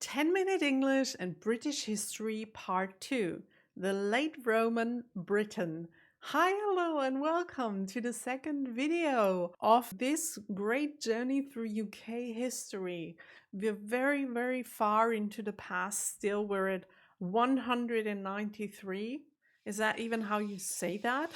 10-minute English and British History Part 2, The Late Roman Britain. Hi, hello, and welcome to the second video of this great journey through UK history. We're very far into the past still. We're at 193. Is that even how you say that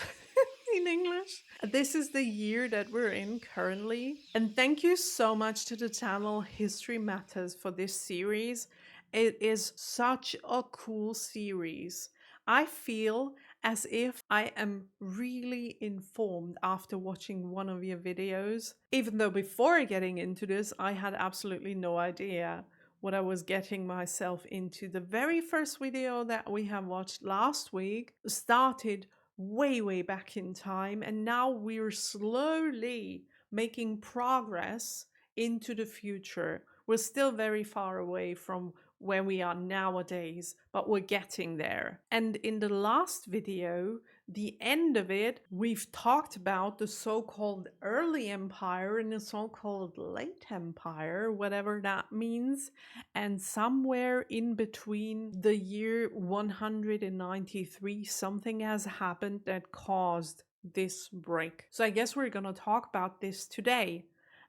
in English? This is the year that we're in currently. And thank you so much to the channel History Matters for this series. It is such a cool series. I feel as if I am really informed after watching one of your videos, even though before getting into this, I had absolutely no idea what I was getting myself into. The very first video that we have watched last week started way back in time, and now we're slowly making progress into the future. We're still very far away from where we are nowadays, but we're getting there. And in the last video, the end of it, we've talked about the so-called early empire and the so-called late empire, whatever that means. And somewhere in between the year 193, something has happened that caused this break. So I guess we're gonna talk about this today.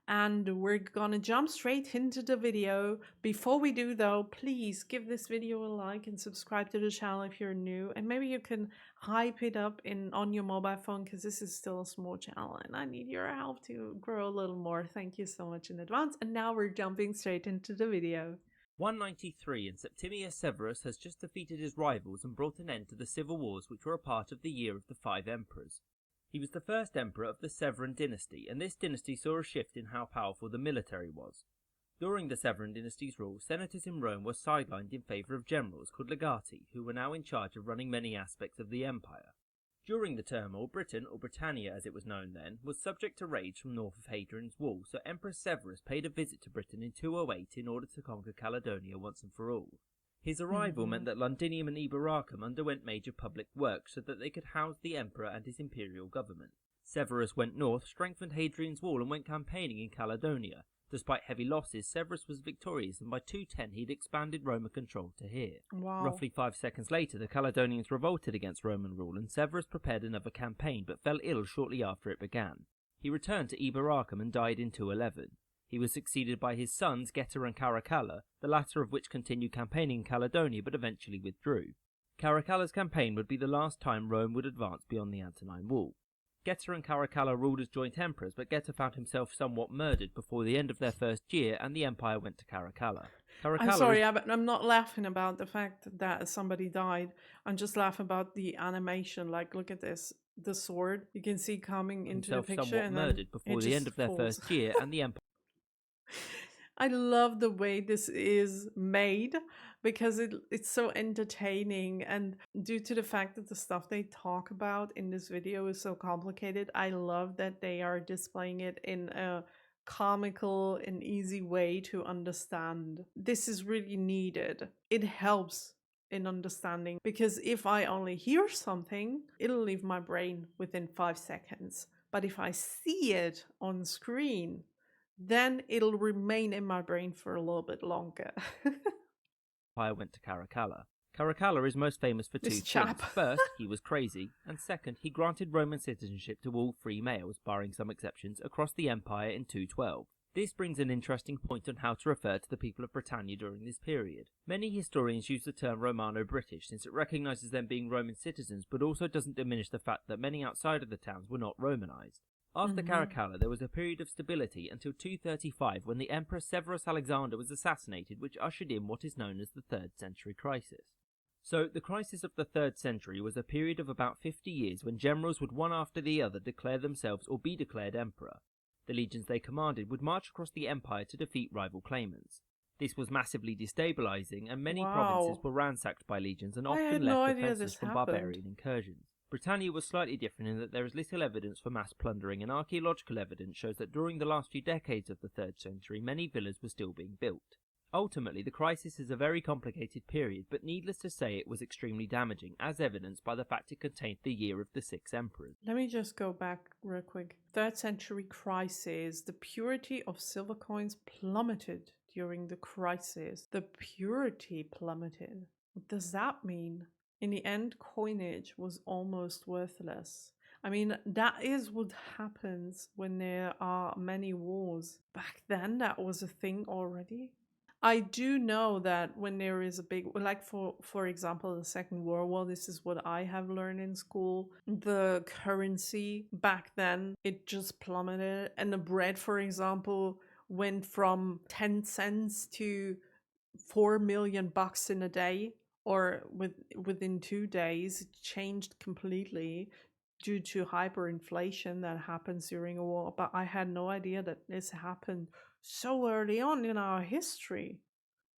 And we're gonna jump straight into the video. Before we do though, please give this video a like and subscribe to the channel if you're new, and maybe you can hype it up on your mobile phone, because this is still a small channel and I need your help to grow a little more. Thank you so much in advance. And now we're jumping straight into the video. 193, and Septimius Severus has just defeated his rivals and brought an end to the civil wars which were a part of the Year of the Five Emperors. He was the first emperor of the Severan dynasty, and this dynasty saw a shift in how powerful the military was. During the Severan dynasty's rule, senators in Rome were sidelined in favour of generals called legati, who were now in charge of running many aspects of the empire. During the turmoil, Britain, or Brittania as it was known then, was subject to raids from north of Hadrian's Wall, so Emperor Severus paid a visit to Britain in 208 in order to conquer Caledonia once and for all. His arrival meant that Londinium and Eboracum underwent major public works so that they could house the emperor and his imperial government. Severus went north, strengthened Hadrian's Wall and went campaigning in Caledonia. Despite heavy losses, Severus was victorious, and by 210 he'd expanded Roman control to here. Wow. Roughly 5 seconds later, the Caledonians revolted against Roman rule, and Severus prepared another campaign but fell ill shortly after it began. He returned to Eboracum and died in 211. He was succeeded by his sons Geta and Caracalla, the latter of which continued campaigning in Caledonia but eventually withdrew. Caracalla's campaign would be the last time Rome would advance beyond the Antonine Wall. Geta and Caracalla ruled as joint emperors, but Geta found himself somewhat murdered before the end of their first year, and the empire went to Caracalla. I'm sorry, I'm not laughing about the fact that somebody died. I'm just laughing about the animation. Like, look at this. The sword you can see coming into the picture, somewhat and murdered before the end of their first year, and the empire. I love the way this is made, because it's so entertaining, and due to the fact that the stuff they talk about in this video is so complicated, I love that they are displaying it in a comical and easy way to understand. This is really needed. It helps in understanding, because if I only hear something, it'll leave my brain within 5 seconds. But if I see it on screen, then it'll remain in my brain for a little bit longer. I went to Caracalla. Caracalla is most famous for two things. First, he was crazy, and second, he granted Roman citizenship to all free males, barring some exceptions, across the empire in 212. This brings an interesting point on how to refer to the people of Britannia during this period. Many historians use the term Romano-British since it recognises them being Roman citizens, but also doesn't diminish the fact that many outside of the towns were not Romanised. After Caracalla, there was a period of stability until 235, when the Emperor Severus Alexander was assassinated, which ushered in what is known as the 3rd Century Crisis. So, the crisis of the 3rd century was a period of about 50 years when generals would one after the other declare themselves or be declared emperor. The legions they commanded would march across the empire to defeat rival claimants. This was massively destabilising, and many provinces were ransacked by legions and often left defenceless from barbarian incursions. Britannia was slightly different in that there is little evidence for mass plundering, and archaeological evidence shows that during the last few decades of the 3rd century many villas were still being built. Ultimately, the crisis is a very complicated period, but needless to say it was extremely damaging, as evidenced by the fact it contained the year of the 6 emperors. Let me just go back real quick. 3rd century crisis, the purity of silver coins plummeted during the crisis, the purity plummeted. What does that mean? In the end, coinage was almost worthless. I mean, that is what happens when there are many wars. Back then, that was a thing already. I do know that when there is a big, like for example, the Second World War, this is what I have learned in school. The currency back then, it just plummeted. And the bread, for example, went from 10 cents to 4 million bucks in a day, or within 2 days. It changed completely due to hyperinflation that happens during a war. But I had no idea that this happened so early on in our history.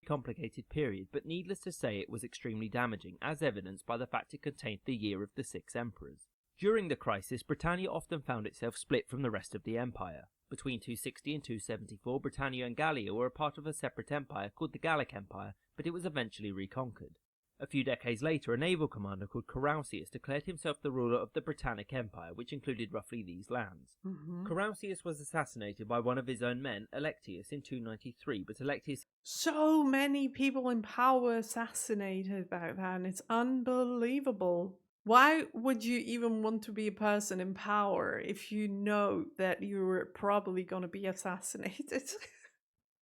Complicated period, but needless to say it was extremely damaging, as evidenced by the fact it contained the year of the 6 emperors. During the crisis, Britannia often found itself split from the rest of the empire. Between 260 and 274, Britannia and Gallia were a part of a separate empire called the Gallic Empire, but it was eventually reconquered. A few decades later, a naval commander called Carausius declared himself the ruler of the Britannic Empire, which included roughly these lands. Carausius was assassinated by one of his own men, Electius, in 293, but Electius... So many people in power were assassinated back then. It's unbelievable. Why would you even want to be a person in power if you know that you were probably going to be assassinated?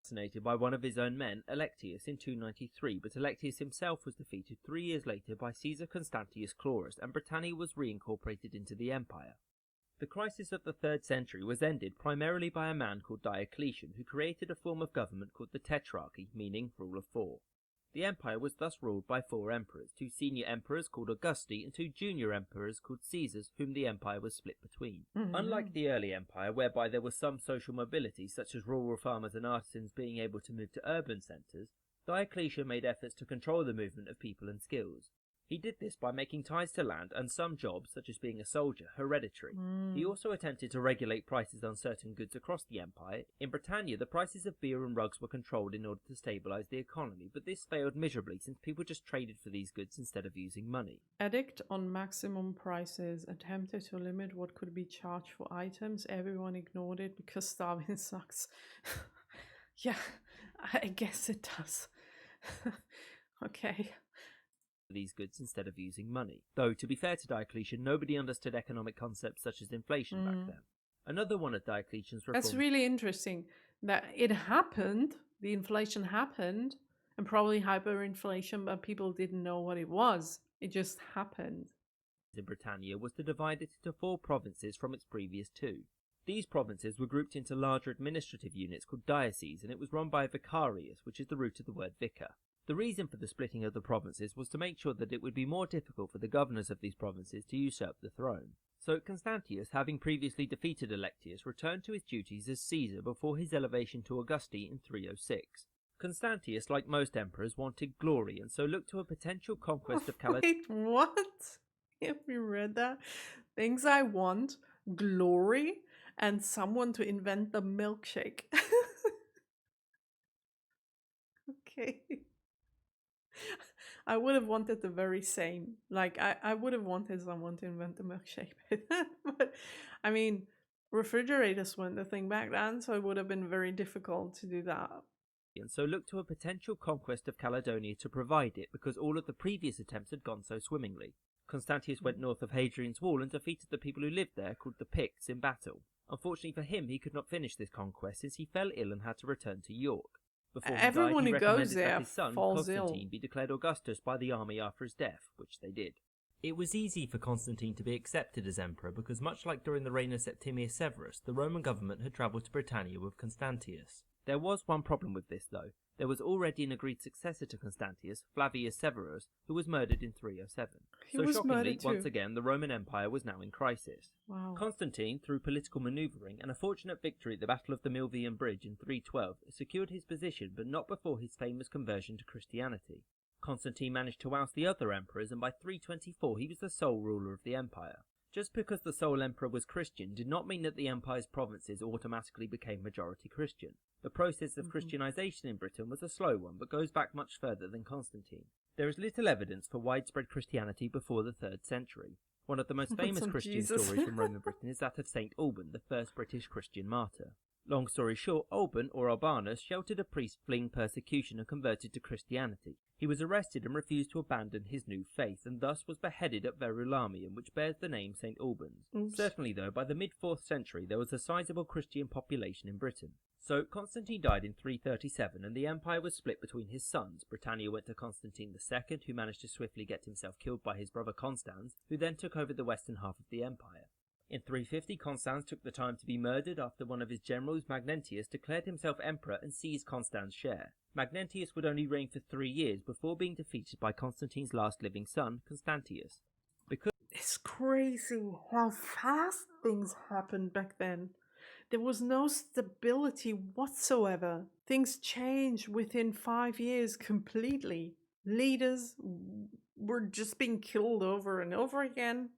Assassinated by one of his own men, Electius, in 293, but Electius himself was defeated 3 years later by Caesar Constantius Chlorus, and Britannia was reincorporated into the empire. The crisis of the 3rd century was ended primarily by a man called Diocletian, who created a form of government called the tetrarchy, meaning rule of 4. The empire was thus ruled by 4 emperors, 2 senior emperors called Augusti and 2 junior emperors called Caesars, whom the empire was split between. Unlike the early empire, whereby there was some social mobility, such as rural farmers and artisans being able to move to urban centres, Diocletian made efforts to control the movement of people and skills. He did this by making ties to land and some jobs, such as being a soldier, hereditary. He also attempted to regulate prices on certain goods across the empire. In Britannia, the prices of beer and rugs were controlled in order to stabilise the economy, but this failed miserably since people just traded for these goods instead of using money. Edict on maximum prices attempted to limit what could be charged for items. Everyone ignored it because starving sucks. Yeah, I guess it does. Okay. These goods instead of using money. Though, to be fair to Diocletian, nobody understood economic concepts such as inflation back then. Another one of Diocletian's reforms... That's really interesting that it happened, the inflation happened, and probably hyperinflation, but people didn't know what it was. It just happened. In Britannia was to divide it into 4 provinces from its previous 2. These provinces were grouped into larger administrative units called dioceses, and it was run by a vicarius, which is the root of the word vicar. The reason for the splitting of the provinces was to make sure that it would be more difficult for the governors of these provinces to usurp the throne. So Constantius, having previously defeated Electius, returned to his duties as Caesar before his elevation to Augusti in 306. Constantius, like most emperors, wanted glory, and so looked to a potential conquest of Caledonia. Wait, what? Have you read that? Things I want, glory, and someone to invent the milkshake. Okay. I would have wanted the very same. Like, I would have wanted someone to invent the milkshake. But, I mean, refrigerators weren't the thing back then, so it would have been very difficult to do that. And so looked to a potential conquest of Caledonia to provide it, because all of the previous attempts had gone so swimmingly. Constantius went north of Hadrian's Wall and defeated the people who lived there, called the Picts, in battle. Unfortunately for him, he could not finish this conquest since he fell ill and had to return to York. Before Everyone he who recommended goes there that his son, falls Constantine, ill. be declared Augustus by the army after his death, which they did. It was easy for Constantine to be accepted as emperor because, much like during the reign of Septimius Severus, the Roman government had travelled to Britannia with Constantius. There was one problem with this, though. There was already an agreed successor to Constantius, Flavius Severus, who was murdered in 307. So shockingly, once again, the Roman Empire was now in crisis. Wow. Constantine, through political manoeuvring and a fortunate victory at the Battle of the Milvian Bridge in 312, secured his position, but not before his famous conversion to Christianity. Constantine managed to oust the other emperors, and by 324 he was the sole ruler of the empire. Just because the sole emperor was Christian did not mean that the empire's provinces automatically became majority Christian. The process of Christianization in Britain was a slow one, but goes back much further than Constantine. There is little evidence for widespread Christianity before the 3rd century. One of the most famous Christian stories from Roman Britain is that of St. Alban, the first British Christian martyr. Long story short, Alban, or Albanus, sheltered a priest fleeing persecution and converted to Christianity. He was arrested and refused to abandon his new faith, and thus was beheaded at Verulamium, which bears the name St. Albans. Oops. Certainly, though, by the mid-4th century there was a sizable Christian population in Britain. So, Constantine died in 337, and the empire was split between his sons. Brittania went to Constantine II, who managed to swiftly get himself killed by his brother Constans, who then took over the western half of the empire. In 350, Constans took the time to be murdered after one of his generals, Magnentius, declared himself emperor and seized Constans' share. Magnentius would only reign for 3 years before being defeated by Constantine's last living son, Constantius. It's crazy how fast things happened back then. There was no stability whatsoever. Things changed within 5 years completely. Leaders were just being killed over and over again.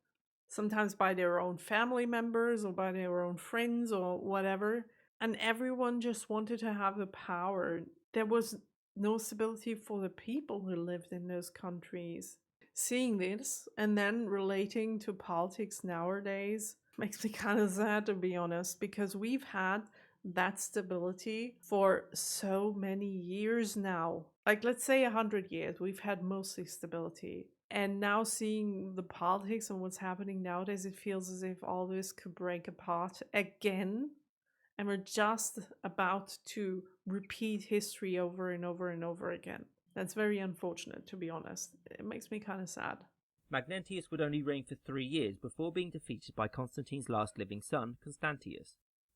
Sometimes by their own family members or by their own friends or whatever. And everyone just wanted to have the power. There was no stability for the people who lived in those countries. Seeing this and then relating to politics nowadays makes me kind of sad, to be honest, because we've had that stability for so many years now. Like, let's say 100 years, we've had mostly stability. And now seeing the politics and what's happening nowadays, it feels as if all this could break apart again. And we're just about to repeat history over and over and over again. That's very unfortunate, to be honest. It makes me kind of sad. Magnentius would only reign for 3 years before being defeated by Constantine's last living son, Constantius.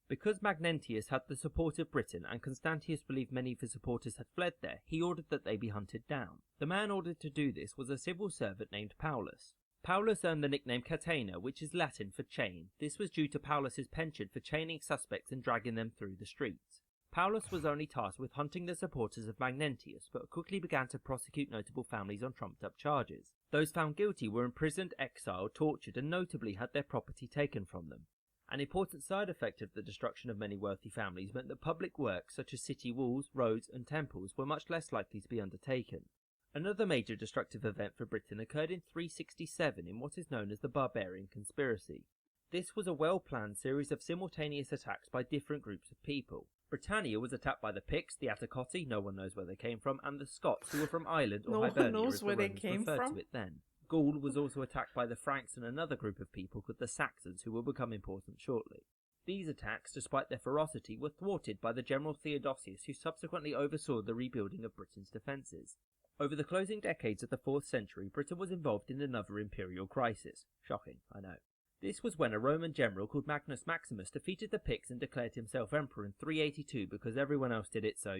Because Magnentius had the support of Britain and Constantius believed many of his supporters had fled there, he ordered that they be hunted down. The man ordered to do this was a civil servant named Paulus. Paulus earned the nickname Catena, which is Latin for chain. This was due to Paulus's penchant for chaining suspects and dragging them through the streets. Paulus was only tasked with hunting the supporters of Magnentius, but quickly began to prosecute notable families on trumped-up charges. Those found guilty were imprisoned, exiled, tortured, and notably had their property taken from them. An important side effect of the destruction of many wealthy families meant that public works such as city walls, roads, and temples were much less likely to be undertaken. Another major destructive event for Britain occurred in 367 in what is known as the Barbarian Conspiracy. This was a well-planned series of simultaneous attacks by different groups of people. Britannia was attacked by the Picts, the Atticotti, no one knows where they came from, and the Scots, who were from Ireland or Hibernia as the Romans referred to it then. Gaul was also attacked by the Franks and another group of people called the Saxons, who will become important shortly. These attacks, despite their ferocity, were thwarted by the general Theodosius, who subsequently oversaw the rebuilding of Britain's defences. Over the closing decades of the 4th century, Britain was involved in another imperial crisis. Shocking, I know. This was when a Roman general called Magnus Maximus defeated the Picts and declared himself emperor in 382 because everyone else did it, so,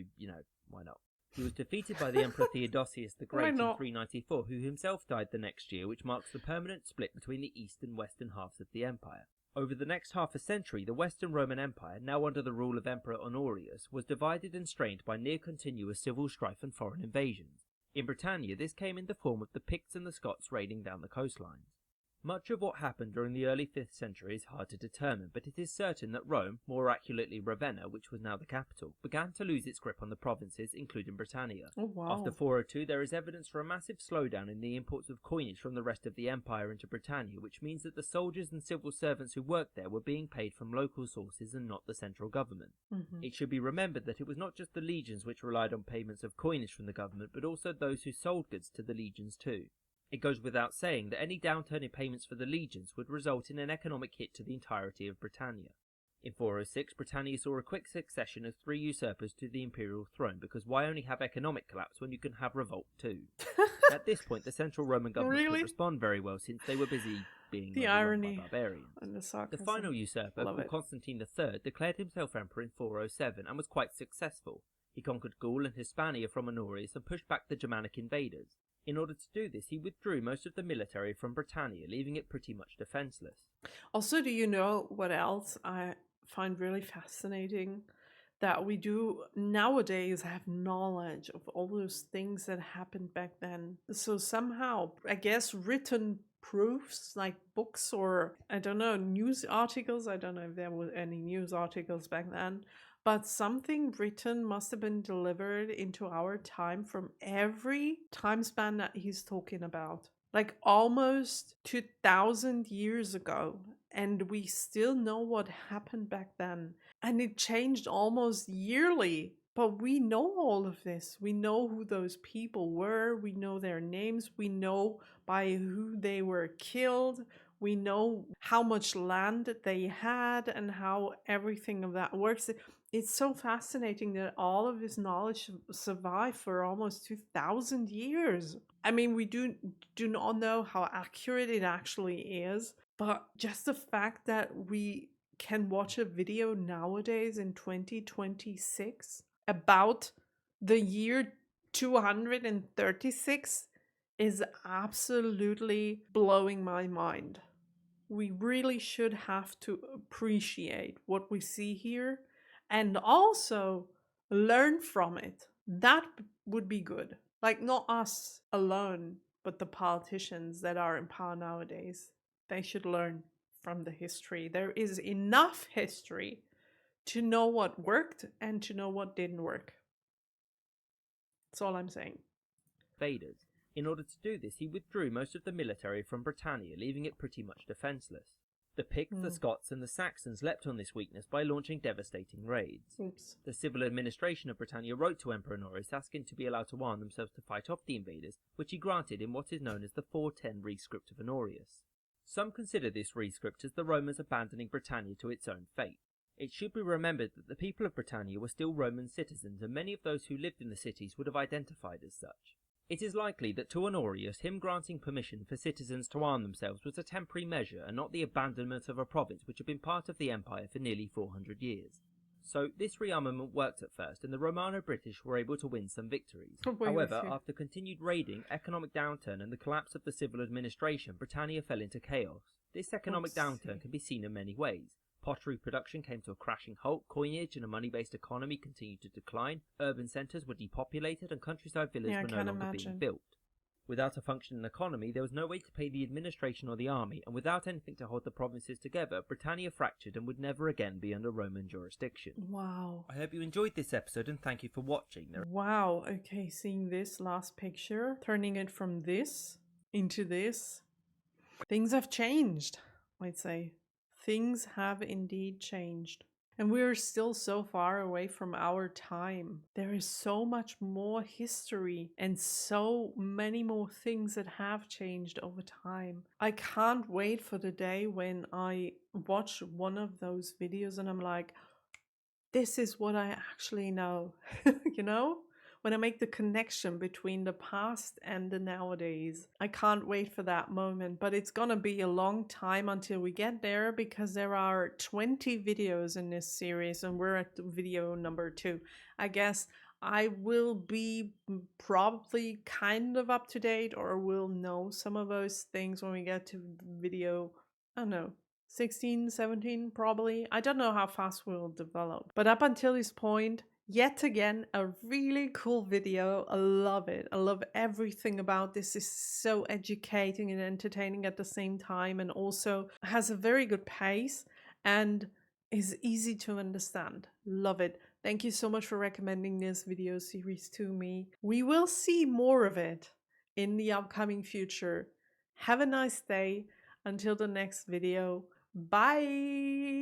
why not? He was defeated by the Emperor Theodosius the Great in 394, who himself died the next year, which marks the permanent split between the east and western halves of the empire. Over the next half a century, the Western Roman Empire, now under the rule of Emperor Honorius, was divided and strained by near-continuous civil strife and foreign invasions. In Britannia, this came in the form of the Picts and the Scots raiding down the coastlines. Much of what happened during the early 5th century is hard to determine, but it is certain that Rome, more accurately Ravenna, which was now the capital, began to lose its grip on the provinces, including Britannia. Oh, wow. After 402, there is evidence for a massive slowdown in the imports of coinage from the rest of the empire into Britannia, which means that the soldiers and civil servants who worked there were being paid from local sources and not the central government. It should be remembered that it was not just the legions which relied on payments of coinage from the government, but also those who sold goods to the legions too. It goes without saying that any downturn in payments for the legions would result in an economic hit to the entirety of Britannia. In 406, Britannia saw a quick succession of 3 usurpers to the imperial throne, because why only have economic collapse when you can have revolt too? At this point, the central Roman government could respond very well since they were busy being the irony by barbarians. And the final usurper, called Constantine III, declared himself emperor in 407 and was quite successful. He conquered Gaul and Hispania from Honorius and pushed back the Germanic invaders. In order to do this, he withdrew most of the military from Britannia, leaving it pretty much defenseless. Also, do you know what else I find really fascinating? That we do nowadays have knowledge of all those things that happened back then. So somehow, I guess, written proofs like books or, I don't know, news articles. I don't know if there were any news articles back then. But something written must have been delivered into our time from every time span that he's talking about. Like almost 2,000 years ago. And we still know what happened back then. And it changed almost yearly. But we know all of this. We know who those people were. We know their names. We know by who they were killed. We know how much land they had and how everything of that works. It's so fascinating that all of this knowledge survived for almost 2,000 years. I mean, we do not know how accurate it actually is, but just the fact that we can watch a video nowadays in 2026 about the year 236 is absolutely blowing my mind. We really should have to appreciate what we see here and also learn from it. That would be good. Like, not us alone, but the politicians that are in power nowadays. They should learn from the history. There is enough history to know what worked and to know what didn't work. That's all I'm saying. Invaders. In order to do this, he withdrew most of the military from Britannia, leaving it pretty much defenceless. The Picts, the Scots, and the Saxons leapt on this weakness by launching devastating raids. Oops. The civil administration of Britannia wrote to Emperor Honorius asking to be allowed to arm themselves to fight off the invaders, which he granted in what is known as the 410 Rescript of Honorius. Some consider this rescript as the Romans abandoning Britannia to its own fate. It should be remembered that the people of Britannia were still Roman citizens, and many of those who lived in the cities would have identified as such. It is likely that to Honorius, him granting permission for citizens to arm themselves was a temporary measure and not the abandonment of a province which had been part of the empire for nearly 400 years. So this rearmament worked at first, and the Romano-British were able to win some victories. However, after continued raiding, economic downturn and the collapse of the civil administration, Britannia fell into chaos. This economic downturn can be seen in many ways. Pottery production came to a crashing halt, coinage and a money-based economy continued to decline, urban centres were depopulated, and countryside villas were no longer being built. Without a functioning economy, there was no way to pay the administration or the army, and without anything to hold the provinces together, Britannia fractured and would never again be under Roman jurisdiction. Wow. I hope you enjoyed this episode and thank you for watching. Wow, okay, seeing this last picture, turning it from this into this, things have changed, I'd say. Things have indeed changed. And we're still so far away from our time. There is so much more history and so many more things that have changed over time. I can't wait for the day when I watch one of those videos and I'm like, this is what I actually know, you know? When I make the connection between the past and the nowadays. I can't wait for that moment, but it's gonna be a long time until we get there because there are 20 videos in this series and we're at video number 2. I guess I will be probably kind of up to date or will know some of those things when we get to video, I don't know, 16, 17 probably. I don't know how fast we'll develop. But up until this point, yet again, a really cool video. I love it. I love everything about this. It's so educating and entertaining at the same time, and also has a very good pace and is easy to understand. Love it. Thank you so much for recommending this video series to me. We will see more of it in the upcoming future. Have a nice day. Until the next video. Bye!